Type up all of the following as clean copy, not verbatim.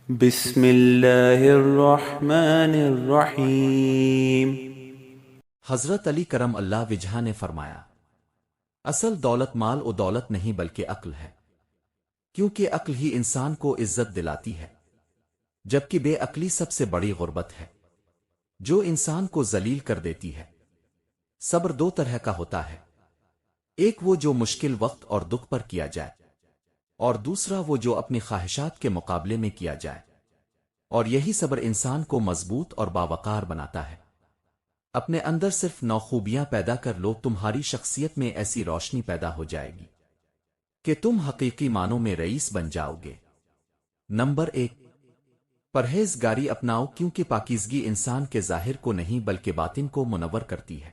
بسم اللہ الرحمن الرحیم۔ حضرت علی کرم اللہ وجہ نے فرمایا، اصل دولت مال و دولت نہیں بلکہ عقل ہے، کیونکہ عقل ہی انسان کو عزت دلاتی ہے، جبکہ بے عقلی سب سے بڑی غربت ہے جو انسان کو ذلیل کر دیتی ہے۔ صبر دو طرح کا ہوتا ہے، ایک وہ جو مشکل وقت اور دکھ پر کیا جائے، اور دوسرا وہ جو اپنی خواہشات کے مقابلے میں کیا جائے، اور یہی صبر انسان کو مضبوط اور باوقار بناتا ہے۔ اپنے اندر صرف 9 خوبیاں پیدا کر لو، تمہاری شخصیت میں ایسی روشنی پیدا ہو جائے گی کہ تم حقیقی معنوں میں رئیس بن جاؤ گے۔ نمبر 1، پرہیزگاری اپناؤ، کیونکہ پاکیزگی انسان کے ظاہر کو نہیں بلکہ باطن کو منور کرتی ہے۔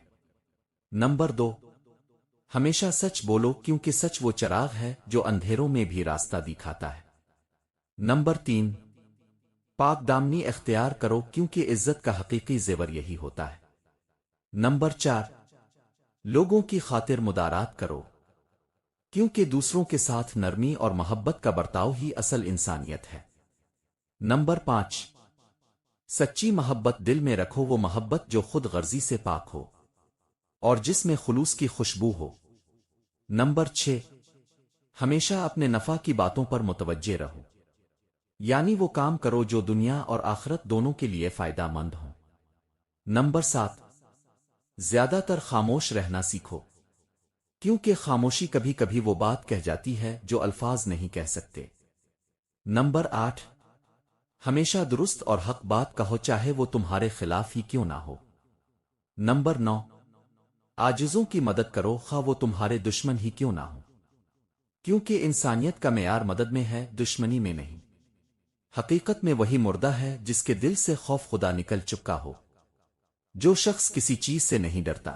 نمبر 2، ہمیشہ سچ بولو، کیونکہ سچ وہ چراغ ہے جو اندھیروں میں بھی راستہ دکھاتا ہے۔ نمبر 3، پاک دامنی اختیار کرو، کیونکہ عزت کا حقیقی زیور یہی ہوتا ہے۔ نمبر 4، لوگوں کی خاطر مدارات کرو، کیونکہ دوسروں کے ساتھ نرمی اور محبت کا برتاؤ ہی اصل انسانیت ہے۔ نمبر 5، سچی محبت دل میں رکھو، وہ محبت جو خود غرضی سے پاک ہو اور جس میں خلوص کی خوشبو ہو۔ نمبر 6، ہمیشہ اپنے نفع کی باتوں پر متوجہ رہو، یعنی وہ کام کرو جو دنیا اور آخرت دونوں کے لیے فائدہ مند ہوں۔ نمبر 7، زیادہ تر خاموش رہنا سیکھو، کیونکہ خاموشی کبھی کبھی وہ بات کہہ جاتی ہے جو الفاظ نہیں کہہ سکتے۔ نمبر 8، ہمیشہ درست اور حق بات کہو، چاہے وہ تمہارے خلاف ہی کیوں نہ ہو۔ نمبر 9، عاجزوں کی مدد کرو، خواہ وہ تمہارے دشمن ہی کیوں نہ ہو، کیونکہ انسانیت کا معیار مدد میں ہے، دشمنی میں نہیں۔ حقیقت میں وہی مردہ ہے جس کے دل سے خوف خدا نکل چکا ہو۔ جو شخص کسی چیز سے نہیں ڈرتا،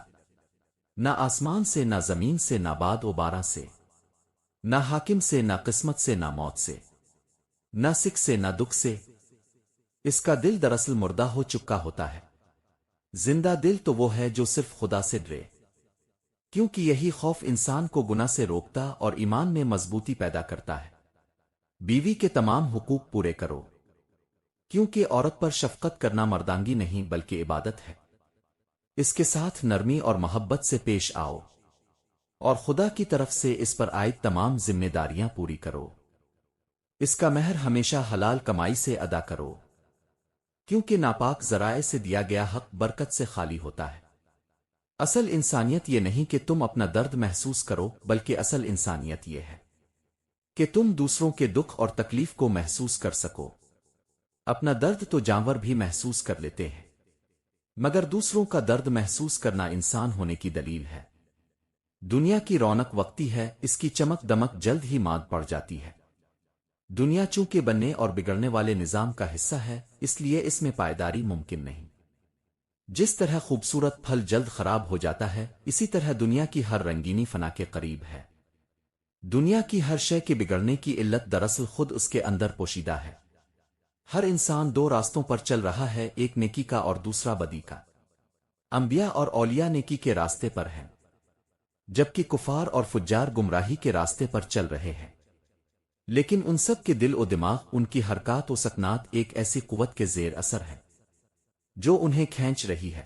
نہ آسمان سے، نہ زمین سے، نہ باد و بارہ سے، نہ حاکم سے، نہ قسمت سے، نہ موت سے، نہ سکھ سے، نہ دکھ سے، اس کا دل دراصل مردہ ہو چکا ہوتا ہے۔ زندہ دل تو وہ ہے جو صرف خدا سے ڈرے، کیونکہ یہی خوف انسان کو گناہ سے روکتا اور ایمان میں مضبوطی پیدا کرتا ہے۔ بیوی کے تمام حقوق پورے کرو، کیونکہ عورت پر شفقت کرنا مردانگی نہیں بلکہ عبادت ہے۔ اس کے ساتھ نرمی اور محبت سے پیش آؤ، اور خدا کی طرف سے اس پر عائد تمام ذمہ داریاں پوری کرو۔ اس کا مہر ہمیشہ حلال کمائی سے ادا کرو، کیونکہ ناپاک ذرائع سے دیا گیا حق برکت سے خالی ہوتا ہے۔ اصل انسانیت یہ نہیں کہ تم اپنا درد محسوس کرو، بلکہ اصل انسانیت یہ ہے کہ تم دوسروں کے دکھ اور تکلیف کو محسوس کر سکو۔ اپنا درد تو جانور بھی محسوس کر لیتے ہیں، مگر دوسروں کا درد محسوس کرنا انسان ہونے کی دلیل ہے۔ دنیا کی رونق وقتی ہے، اس کی چمک دمک جلد ہی ماد پڑ جاتی ہے۔ دنیا چونکہ بننے اور بگڑنے والے نظام کا حصہ ہے، اس لیے اس میں پائیداری ممکن نہیں۔ جس طرح خوبصورت پھل جلد خراب ہو جاتا ہے، اسی طرح دنیا کی ہر رنگینی فنا کے قریب ہے۔ دنیا کی ہر شے کے بگڑنے کی علت دراصل خود اس کے اندر پوشیدہ ہے۔ ہر انسان 2 راستوں پر چل رہا ہے، ایک نیکی کا اور دوسرا بدی کا۔ انبیاء اور اولیاء نیکی کے راستے پر ہیں، جبکہ کفار اور فجار گمراہی کے راستے پر چل رہے ہیں۔ لیکن ان سب کے دل و دماغ، ان کی حرکات و سکنات ایک ایسی قوت کے زیر اثر ہے جو انہیں کھینچ رہی ہے۔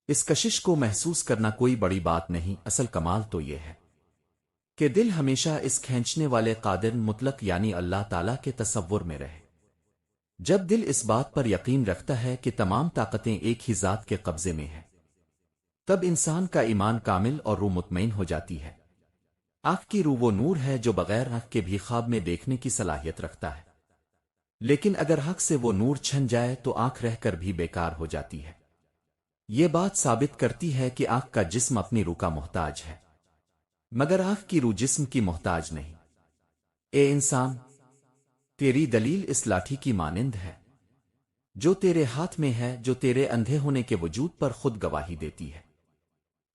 اس کشش کو محسوس کرنا کوئی بڑی بات نہیں، اصل کمال تو یہ ہے کہ دل ہمیشہ اس کھینچنے والے قادر مطلق یعنی اللہ تعالیٰ کے تصور میں رہے۔ جب دل اس بات پر یقین رکھتا ہے کہ تمام طاقتیں ایک ہی ذات کے قبضے میں ہیں، تب انسان کا ایمان کامل اور روح مطمئن ہو جاتی ہے۔ آنکھ کی روح وہ نور ہے جو بغیر آنکھ کے بھی خواب میں دیکھنے کی صلاحیت رکھتا ہے، لیکن اگر حق سے وہ نور چھن جائے تو آنکھ رہ کر بھی بیکار ہو جاتی ہے۔ یہ بات ثابت کرتی ہے کہ آنکھ کا جسم اپنی روح کا محتاج ہے، مگر آنکھ کی روح جسم کی محتاج نہیں۔ اے انسان، تیری دلیل اس لاٹھی کی مانند ہے جو تیرے ہاتھ میں ہے، جو تیرے اندھے ہونے کے وجود پر خود گواہی دیتی ہے۔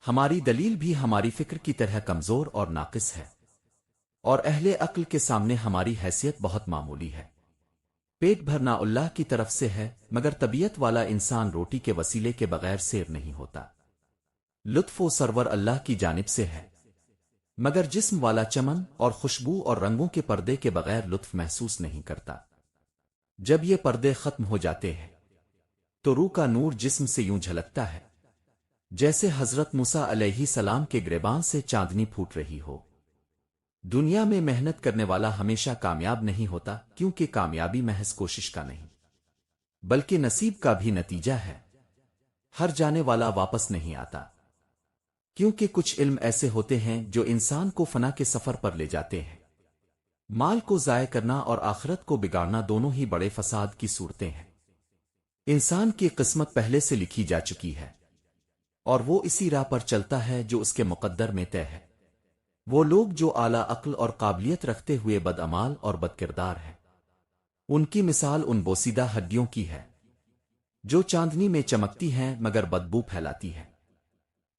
ہماری دلیل بھی ہماری فکر کی طرح کمزور اور ناقص ہے، اور اہل عقل کے سامنے ہماری حیثیت بہت معمولی ہے۔ پیٹ بھرنا اللہ کی طرف سے ہے، مگر طبیعت والا انسان روٹی کے وسیلے کے بغیر سیر نہیں ہوتا۔ لطف و سرور اللہ کی جانب سے ہے، مگر جسم والا چمن اور خوشبو اور رنگوں کے پردے کے بغیر لطف محسوس نہیں کرتا۔ جب یہ پردے ختم ہو جاتے ہیں تو روح کا نور جسم سے یوں جھلکتا ہے جیسے حضرت موسیٰ علیہ السلام کے گریبان سے چاندنی پھوٹ رہی ہو۔ دنیا میں محنت کرنے والا ہمیشہ کامیاب نہیں ہوتا، کیونکہ کامیابی محض کوشش کا نہیں بلکہ نصیب کا بھی نتیجہ ہے۔ ہر جانے والا واپس نہیں آتا، کیونکہ کچھ علم ایسے ہوتے ہیں جو انسان کو فنا کے سفر پر لے جاتے ہیں۔ مال کو ضائع کرنا اور آخرت کو بگاڑنا دونوں ہی بڑے فساد کی صورتیں ہیں۔ انسان کی قسمت پہلے سے لکھی جا چکی ہے اور وہ اسی راہ پر چلتا ہے جو اس کے مقدر میں طے ہے۔ وہ لوگ جو اعلیٰ عقل اور قابلیت رکھتے ہوئے بدعمال اور بد کردار ہیں، ان کی مثال ان بوسیدہ ہڈیوں کی ہے جو چاندنی میں چمکتی ہیں مگر بدبو پھیلاتی ہے۔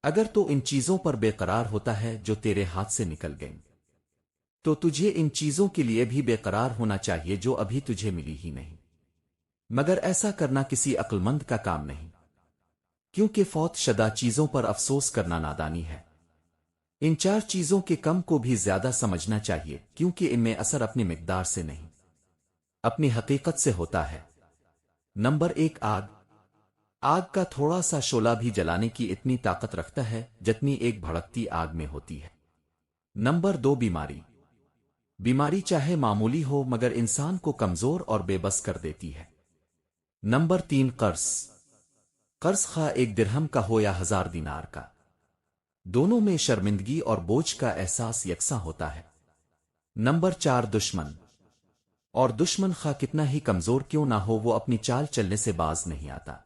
اگر تو ان چیزوں پر بے قرار ہوتا ہے جو تیرے ہاتھ سے نکل گئیں، تو تجھے ان چیزوں کے لیے بھی بے قرار ہونا چاہیے جو ابھی تجھے ملی ہی نہیں، مگر ایسا کرنا کسی عقل مند کا کام نہیں، کیونکہ فوت شدہ چیزوں پر افسوس کرنا نادانی ہے۔ ان چار چیزوں کے کم کو بھی زیادہ سمجھنا چاہیے، کیونکہ ان میں اثر اپنی مقدار سے نہیں اپنی حقیقت سے ہوتا ہے۔ نمبر 1، آگ۔ آگ کا تھوڑا سا شعلہ بھی جلانے کی اتنی طاقت رکھتا ہے جتنی ایک بھڑکتی آگ میں ہوتی ہے۔ نمبر 2، بیماری۔ بیماری چاہے معمولی ہو مگر انسان کو کمزور اور بے بس کر دیتی ہے۔ نمبر 3، قرض۔ قرض خواہ 1 درہم کا ہو یا 1000 دینار کا، دونوں میں شرمندگی اور بوجھ کا احساس یکساں ہوتا ہے۔ نمبر 4، دشمن۔ اور دشمن خواہ کتنا ہی کمزور کیوں نہ ہو، وہ اپنی چال چلنے سے باز نہیں آتا۔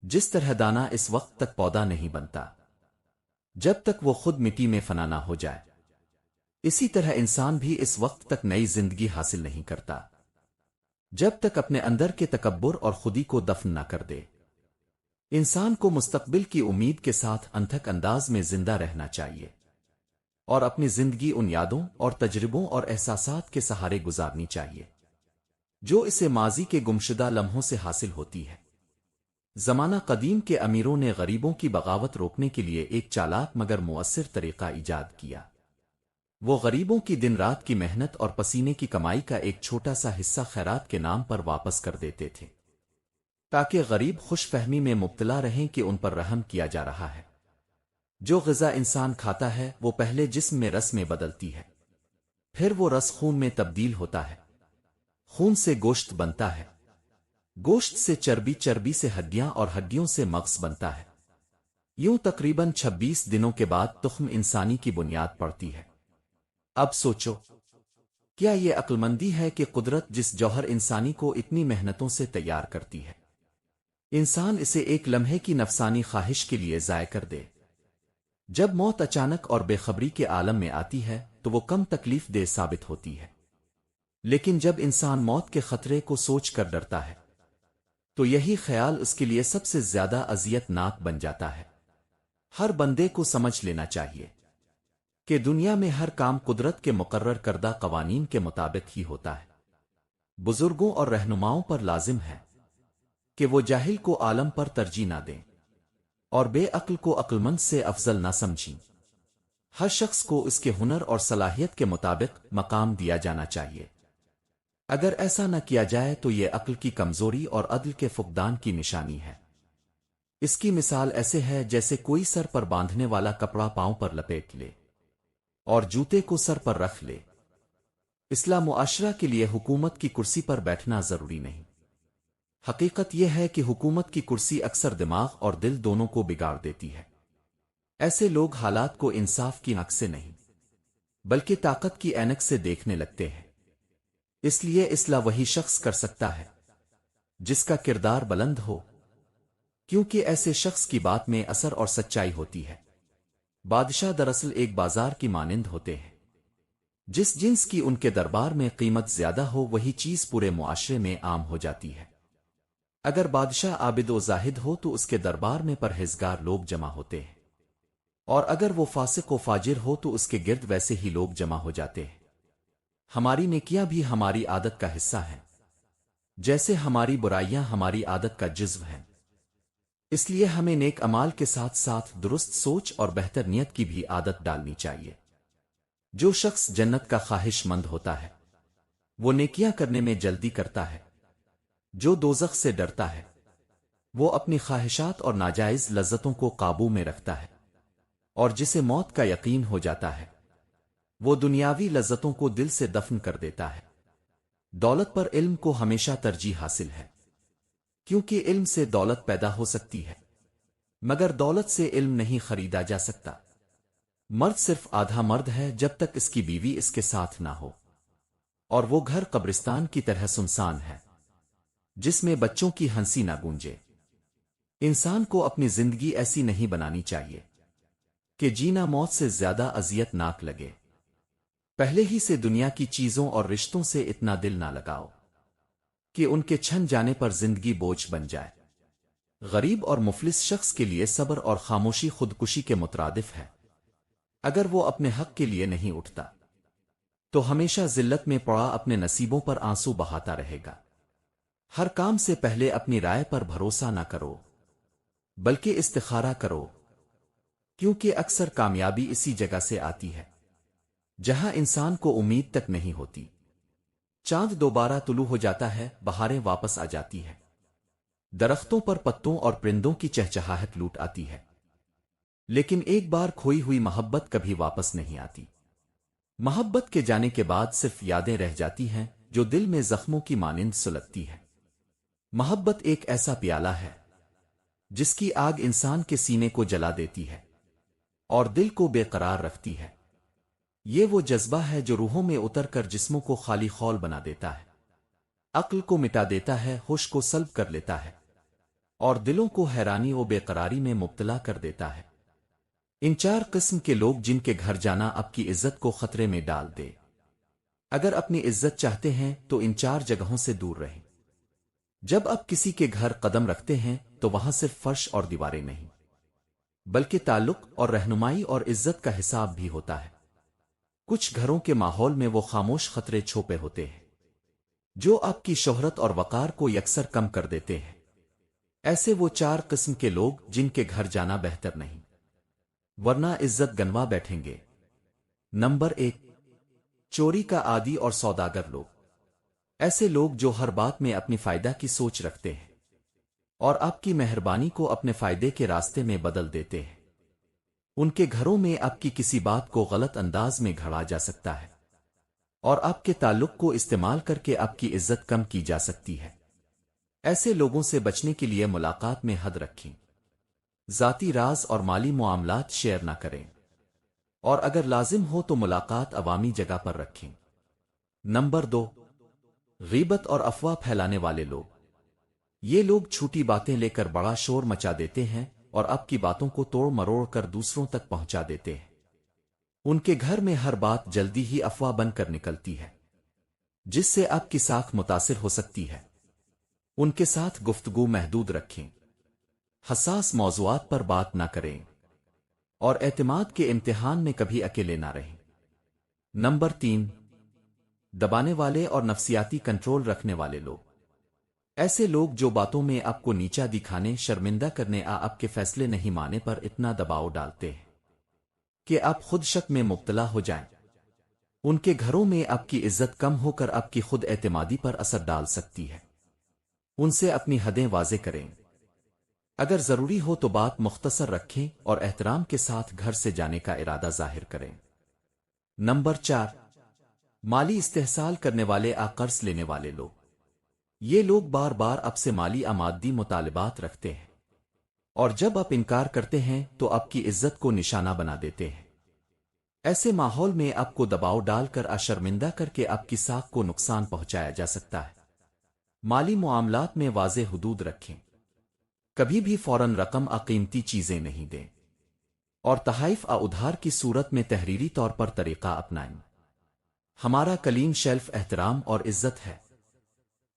جس طرح دانہ اس وقت تک پودا نہیں بنتا جب تک وہ خود مٹی میں فنا نہ ہو جائے، اسی طرح انسان بھی اس وقت تک نئی زندگی حاصل نہیں کرتا جب تک اپنے اندر کے تکبر اور خودی کو دفن نہ کر دے۔ انسان کو مستقبل کی امید کے ساتھ انتھک انداز میں زندہ رہنا چاہیے اور اپنی زندگی ان یادوں اور تجربوں اور احساسات کے سہارے گزارنی چاہیے جو اسے ماضی کے گمشدہ لمحوں سے حاصل ہوتی ہے۔ زمانہ قدیم کے امیروں نے غریبوں کی بغاوت روکنے کے لیے ایک چالاک مگر مؤثر طریقہ ایجاد کیا۔ وہ غریبوں کی دن رات کی محنت اور پسینے کی کمائی کا ایک چھوٹا سا حصہ خیرات کے نام پر واپس کر دیتے تھے، تاکہ غریب خوش فہمی میں مبتلا رہیں کہ ان پر رحم کیا جا رہا ہے۔ جو غذا انسان کھاتا ہے وہ پہلے جسم میں رس میں بدلتی ہے، پھر وہ رس خون میں تبدیل ہوتا ہے، خون سے گوشت بنتا ہے، گوشت سے چربی، چربی سے ہڈیاں اور ہڈیوں سے مغز بنتا ہے۔ یوں تقریباً 26 دنوں کے بعد تخم انسانی کی بنیاد پڑتی ہے۔ اب سوچو، کیا یہ عقل مندی ہے کہ قدرت جس جوہر انسانی کو اتنی محنتوں سے تیار کرتی ہے، انسان اسے ایک لمحے کی نفسانی خواہش کے لیے ضائع کر دے؟ جب موت اچانک اور بے خبری کے عالم میں آتی ہے تو وہ کم تکلیف دہ ثابت ہوتی ہے، لیکن جب انسان موت کے خطرے کو سوچ کر ڈرتا ہے تو یہی خیال اس کے لیے سب سے زیادہ اذیت ناک بن جاتا ہے۔ ہر بندے کو سمجھ لینا چاہیے کہ دنیا میں ہر کام قدرت کے مقرر کردہ قوانین کے مطابق ہی ہوتا ہے۔ بزرگوں اور رہنماؤں پر لازم ہے کہ وہ جاہل کو عالم پر ترجیح نہ دیں اور بے عقل کو عقل مند سے افضل نہ سمجھیں۔ ہر شخص کو اس کے ہنر اور صلاحیت کے مطابق مقام دیا جانا چاہیے۔ اگر ایسا نہ کیا جائے تو یہ عقل کی کمزوری اور عدل کے فقدان کی نشانی ہے۔ اس کی مثال ایسے ہے جیسے کوئی سر پر باندھنے والا کپڑا پاؤں پر لپیٹ لے اور جوتے کو سر پر رکھ لے۔ اصلاح معاشرہ کے لیے حکومت کی کرسی پر بیٹھنا ضروری نہیں، حقیقت یہ ہے کہ حکومت کی کرسی اکثر دماغ اور دل دونوں کو بگاڑ دیتی ہے۔ ایسے لوگ حالات کو انصاف کی آنکھ سے نہیں بلکہ طاقت کی عینک سے دیکھنے لگتے ہیں۔ اس لیے اصلاح وہی شخص کر سکتا ہے جس کا کردار بلند ہو، کیونکہ ایسے شخص کی بات میں اثر اور سچائی ہوتی ہے۔ بادشاہ دراصل ایک بازار کی مانند ہوتے ہیں، جس جنس کی ان کے دربار میں قیمت زیادہ ہو وہی چیز پورے معاشرے میں عام ہو جاتی ہے۔ اگر بادشاہ عابد و زاہد ہو تو اس کے دربار میں پرہیزگار لوگ جمع ہوتے ہیں، اور اگر وہ فاسق و فاجر ہو تو اس کے گرد ویسے ہی لوگ جمع ہو جاتے ہیں۔ ہماری نیکیاں بھی ہماری عادت کا حصہ ہیں، جیسے ہماری برائیاں ہماری عادت کا جزو ہیں۔ اس لیے ہمیں نیک امال کے ساتھ ساتھ درست سوچ اور بہتر نیت کی بھی عادت ڈالنی چاہیے۔ جو شخص جنت کا خواہش مند ہوتا ہے وہ نیکیاں کرنے میں جلدی کرتا ہے۔ جو دوزخ سے ڈرتا ہے وہ اپنی خواہشات اور ناجائز لذتوں کو قابو میں رکھتا ہے، اور جسے موت کا یقین ہو جاتا ہے وہ دنیاوی لذتوں کو دل سے دفن کر دیتا ہے۔ دولت پر علم کو ہمیشہ ترجیح حاصل ہے، کیونکہ علم سے دولت پیدا ہو سکتی ہے، مگر دولت سے علم نہیں خریدا جا سکتا۔ مرد صرف آدھا مرد ہے جب تک اس کی بیوی اس کے ساتھ نہ ہو، اور وہ گھر قبرستان کی طرح سنسان ہے جس میں بچوں کی ہنسی نہ گونجے۔ انسان کو اپنی زندگی ایسی نہیں بنانی چاہیے کہ جینا موت سے زیادہ اذیت ناک لگے۔ پہلے ہی سے دنیا کی چیزوں اور رشتوں سے اتنا دل نہ لگاؤ کہ ان کے چھن جانے پر زندگی بوجھ بن جائے۔ غریب اور مفلس شخص کے لیے صبر اور خاموشی خودکشی کے مترادف ہے۔ اگر وہ اپنے حق کے لیے نہیں اٹھتا تو ہمیشہ ذلت میں پڑا اپنے نصیبوں پر آنسو بہاتا رہے گا۔ ہر کام سے پہلے اپنی رائے پر بھروسہ نہ کرو بلکہ استخارہ کرو، کیونکہ اکثر کامیابی اسی جگہ سے آتی ہے جہاں انسان کو امید تک نہیں ہوتی۔ چاند دوبارہ طلوع ہو جاتا ہے، بہاریں واپس آ جاتی ہے، درختوں پر پتوں اور پرندوں کی چہچہاہٹ لوٹ آتی ہے، لیکن ایک بار کھوئی ہوئی محبت کبھی واپس نہیں آتی۔ محبت کے جانے کے بعد صرف یادیں رہ جاتی ہیں جو دل میں زخموں کی مانند سلگتی ہے۔ محبت ایک ایسا پیالہ ہے جس کی آگ انسان کے سینے کو جلا دیتی ہے اور دل کو بے قرار رکھتی ہے۔ یہ وہ جذبہ ہے جو روحوں میں اتر کر جسموں کو خالی خول بنا دیتا ہے، عقل کو مٹا دیتا ہے، ہوش کو سلب کر لیتا ہے، اور دلوں کو حیرانی و بے قراری میں مبتلا کر دیتا ہے۔ ان چار قسم کے لوگ جن کے گھر جانا آپ کی عزت کو خطرے میں ڈال دے۔ اگر اپنی عزت چاہتے ہیں تو ان چار جگہوں سے دور رہیں۔ جب آپ کسی کے گھر قدم رکھتے ہیں تو وہاں صرف فرش اور دیواریں نہیں بلکہ تعلق اور رہنمائی اور عزت کا حساب بھی ہوتا ہے۔ کچھ گھروں کے ماحول میں وہ خاموش خطرے چھپے ہوتے ہیں جو آپ کی شہرت اور وقار کو یکسر کم کر دیتے ہیں۔ ایسے وہ چار قسم کے لوگ جن کے گھر جانا بہتر نہیں، ورنہ عزت گنوا بیٹھیں گے۔ نمبر 1، چوری کا عادی اور سوداگر لوگ۔ ایسے لوگ جو ہر بات میں اپنی فائدہ کی سوچ رکھتے ہیں اور آپ کی مہربانی کو اپنے فائدے کے راستے میں بدل دیتے ہیں۔ ان کے گھروں میں آپ کی کسی بات کو غلط انداز میں گھڑا جا سکتا ہے اور آپ کے تعلق کو استعمال کر کے آپ کی عزت کم کی جا سکتی ہے۔ ایسے لوگوں سے بچنے کے لیے ملاقات میں حد رکھیں، ذاتی راز اور مالی معاملات شیئر نہ کریں، اور اگر لازم ہو تو ملاقات عوامی جگہ پر رکھیں۔ نمبر 2، غیبت اور افواہ پھیلانے والے لوگ۔ یہ لوگ چھوٹی باتیں لے کر بڑا شور مچا دیتے ہیں اور آپ کی باتوں کو توڑ مروڑ کر دوسروں تک پہنچا دیتے ہیں۔ ان کے گھر میں ہر بات جلدی ہی افواہ بن کر نکلتی ہے جس سے آپ کی ساکھ متاثر ہو سکتی ہے۔ ان کے ساتھ گفتگو محدود رکھیں، حساس موضوعات پر بات نہ کریں، اور اعتماد کے امتحان میں کبھی اکیلے نہ رہیں۔ نمبر 3، دبانے والے اور نفسیاتی کنٹرول رکھنے والے لوگ۔ ایسے لوگ جو باتوں میں آپ کو نیچا دکھانے، شرمندہ کرنے آپ کے فیصلے نہیں مانے پر اتنا دباؤ ڈالتے ہیں کہ آپ خود شک میں مبتلا ہو جائیں۔ ان کے گھروں میں آپ کی عزت کم ہو کر آپ کی خود اعتمادی پر اثر ڈال سکتی ہے۔ ان سے اپنی حدیں واضح کریں، اگر ضروری ہو تو بات مختصر رکھیں اور احترام کے ساتھ گھر سے جانے کا ارادہ ظاہر کریں۔ نمبر 4، مالی استحصال کرنے والے قرض لینے والے لوگ۔ یہ لوگ بار بار آپ سے مالی مادی مطالبات رکھتے ہیں، اور جب آپ انکار کرتے ہیں تو آپ کی عزت کو نشانہ بنا دیتے ہیں۔ ایسے ماحول میں آپ کو دباؤ ڈال کر شرمندہ کر کے آپ کی ساکھ کو نقصان پہنچایا جا سکتا ہے۔ مالی معاملات میں واضح حدود رکھیں، کبھی بھی فوراً رقم قیمتی چیزیں نہیں دیں، اور تحائف ادھار کی صورت میں تحریری طور پر طریقہ اپنائیں۔ ہمارا کلین شیلف احترام اور عزت ہے،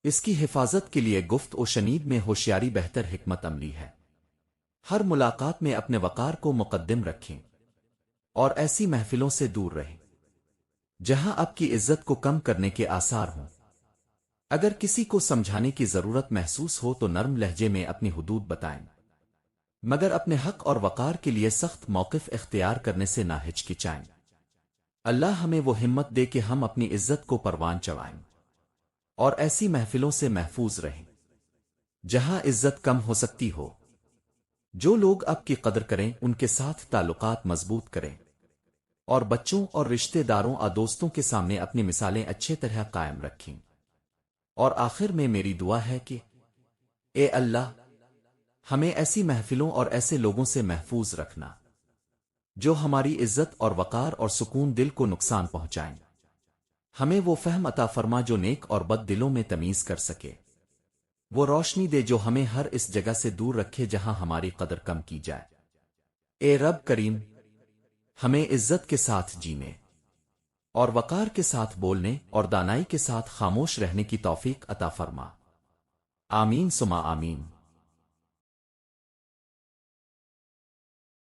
اس کی حفاظت کے لیے گفت و شنید میں ہوشیاری بہتر حکمت عملی ہے۔ ہر ملاقات میں اپنے وقار کو مقدم رکھیں اور ایسی محفلوں سے دور رہیں جہاں آپ کی عزت کو کم کرنے کے آثار ہوں۔ اگر کسی کو سمجھانے کی ضرورت محسوس ہو تو نرم لہجے میں اپنی حدود بتائیں، مگر اپنے حق اور وقار کے لیے سخت موقف اختیار کرنے سے نہ ہچکچائیں۔ اللہ ہمیں وہ ہمت دے کہ ہم اپنی عزت کو پروان چڑھائیں۔ اور ایسی محفلوں سے محفوظ رہیں جہاں عزت کم ہو سکتی ہو۔ جو لوگ آپ کی قدر کریں ان کے ساتھ تعلقات مضبوط کریں، اور بچوں اور رشتہ داروں اور دوستوں کے سامنے اپنی مثالیں اچھے طرح قائم رکھیں۔ اور آخر میں میری دعا ہے کہ اے اللہ، ہمیں ایسی محفلوں اور ایسے لوگوں سے محفوظ رکھنا جو ہماری عزت اور وقار اور سکون دل کو نقصان پہنچائیں۔ ہمیں وہ فہم عطا فرما جو نیک اور بد دلوں میں تمیز کر سکے، وہ روشنی دے جو ہمیں ہر اس جگہ سے دور رکھے جہاں ہماری قدر کم کی جائے۔ اے رب کریم، ہمیں عزت کے ساتھ جینے اور وقار کے ساتھ بولنے اور دانائی کے ساتھ خاموش رہنے کی توفیق عطا فرما۔ آمین ثم آمین۔